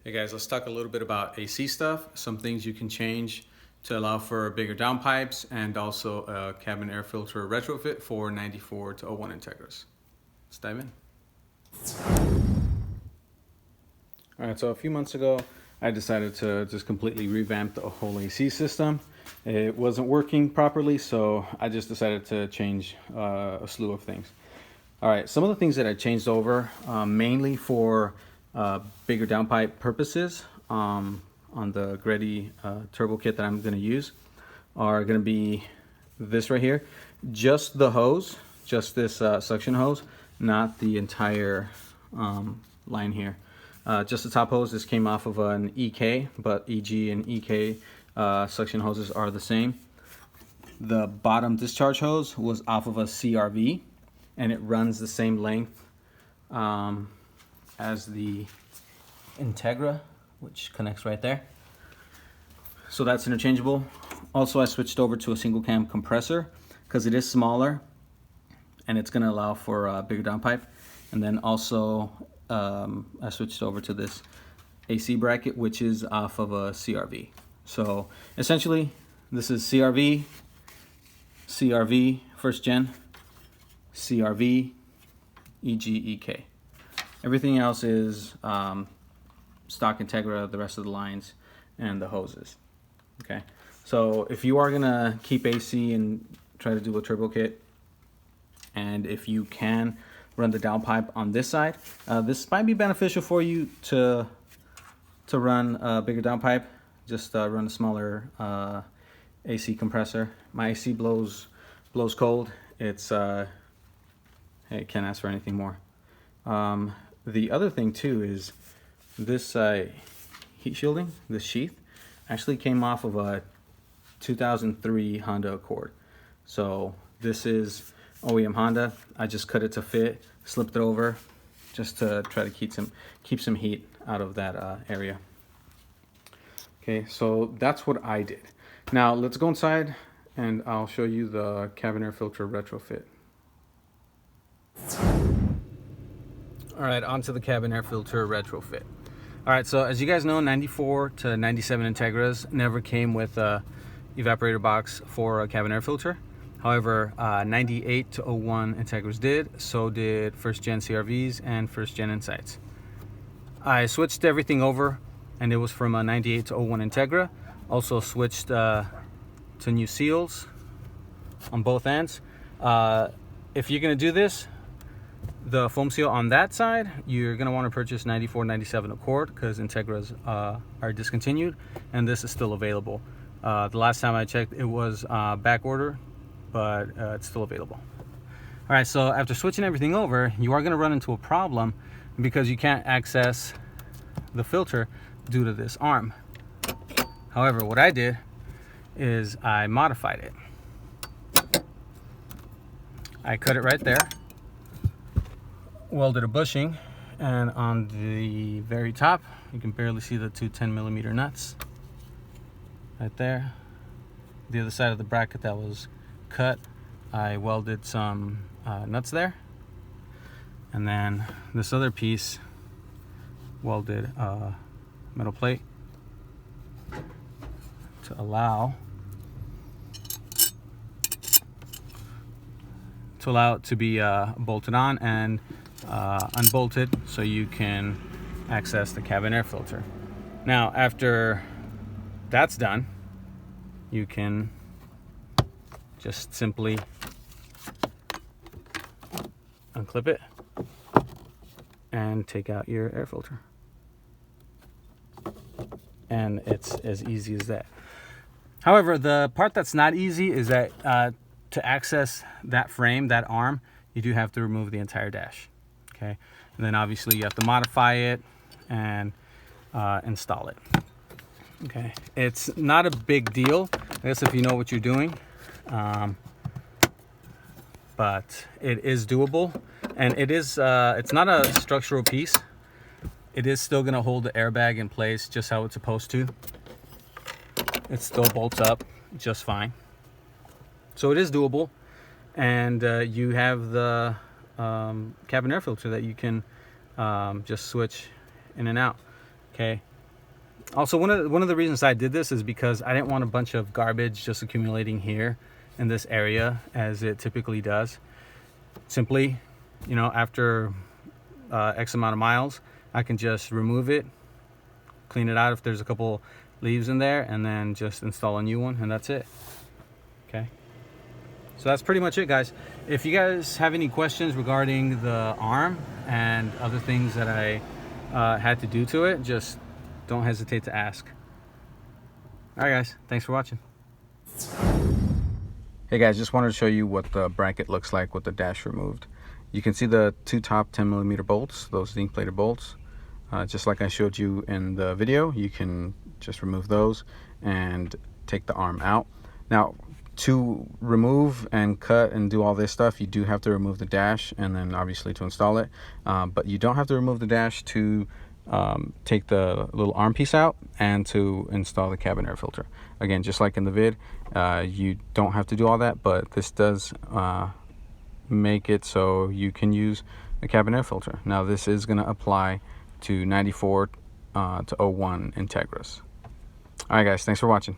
Hey guys, let's talk a little bit about AC stuff, some things you can change to allow for bigger downpipes and also a cabin air filter retrofit for 94 to 01 Integras. Let's dive in. All right, so a few months ago, I decided to just completely revamp the whole AC system. It wasn't working properly, so I just decided to change a slew of things. All right, some of the things that I changed over, mainly for bigger downpipe purposes on the Gredi turbo kit that I'm going to use, are going to be this right here. Just the hose, just this suction hose, not the entire line here. Just the top hose. This came off of an EK, but EG and EK suction hoses are the same. The bottom discharge hose was off of a CRV, and it runs the same length as the Integra, which connects right there. So that's interchangeable. Also, I switched over to a single cam compressor because it is smaller and it's going to allow for a bigger downpipe. And then also I switched over to this AC bracket, which is off of a CRV. So essentially, this is CRV, CRV first gen, CRV, EG, EK. Everything else is stock Integra, the rest of the lines, and the hoses. Okay, so if you are gonna keep AC and try to do a turbo kit, and if you can run the downpipe on this side, this might be beneficial for you to run a bigger downpipe. Just run a smaller AC compressor. My AC blows cold. It's it can't ask for anything more. The other thing too is this heat shielding, this sheath, actually came off of a 2003 Honda Accord. So this is OEM Honda. I just cut it to fit, slipped it over, just to try to keep some heat out of that area. Okay, so that's what I did. Now let's go inside and I'll show you the cabin air filter retrofit. All right, onto the cabin air filter retrofit. All right, so as you guys know, 94 to 97 Integras never came with a evaporator box for a cabin air filter. However, 98 to 01 Integras did, so did first gen CRVs and first gen Insights. I switched everything over, and it was from a 98 to 01 Integra. Also switched to new seals on both ends. If you're gonna do this, the foam seal on that side, you're going to want to purchase 94, 97 Accord because Integras are discontinued, and this is still available. The last time I checked, it was back order, but it's still available. All right, so after switching everything over, you are going to run into a problem because you can't access the filter due to this arm. However, what I did is I modified it. I cut it right there, welded a bushing, and on the very top you can barely see the two 10mm nuts right there. The other side of the bracket that was cut, I welded some nuts there, and then this other piece welded a metal plate to allow it to be bolted on and unbolted so you can access the cabin air filter. Now after that's done, you can just simply unclip it and take out your air filter, and it's as easy as that. However, the part that's not easy is that to access that frame, that arm, you do have to remove the entire dash. Okay, and then obviously you have to modify it and install it. Okay, it's not a big deal, I guess, if you know what you're doing, but it is doable, and it is it's not a structural piece. It is still going to hold the airbag in place just how it's supposed to. It still bolts up just fine, so it is doable, and you have the cabin air filter that you can just switch in and out. Okay, Also, one of the reasons I did this is because I didn't want a bunch of garbage just accumulating here in this area as it typically does. Simply, you know, after X amount of miles, I can just remove it, clean it out if there's a couple leaves in there, and then just install a new one, and that's it. Okay, so that's pretty much it, guys. If you guys have any questions regarding the arm and other things that I had to do to it, just don't hesitate to ask. All right, guys, thanks for watching. Hey guys, just wanted to show you what the bracket looks like with the dash removed. You can see the two top 10mm bolts, those zinc plated bolts. Just like I showed you in the video, you can just remove those and take the arm out. Now, to remove and cut and do all this stuff, you do have to remove the dash, and then obviously to install it. But you don't have to remove the dash to take the little arm piece out and to install the cabin air filter. Again, just like in the vid, you don't have to do all that, but this does make it so you can use a cabin air filter. Now this is going to apply to 94 to 01 Integras. All right guys, thanks for watching.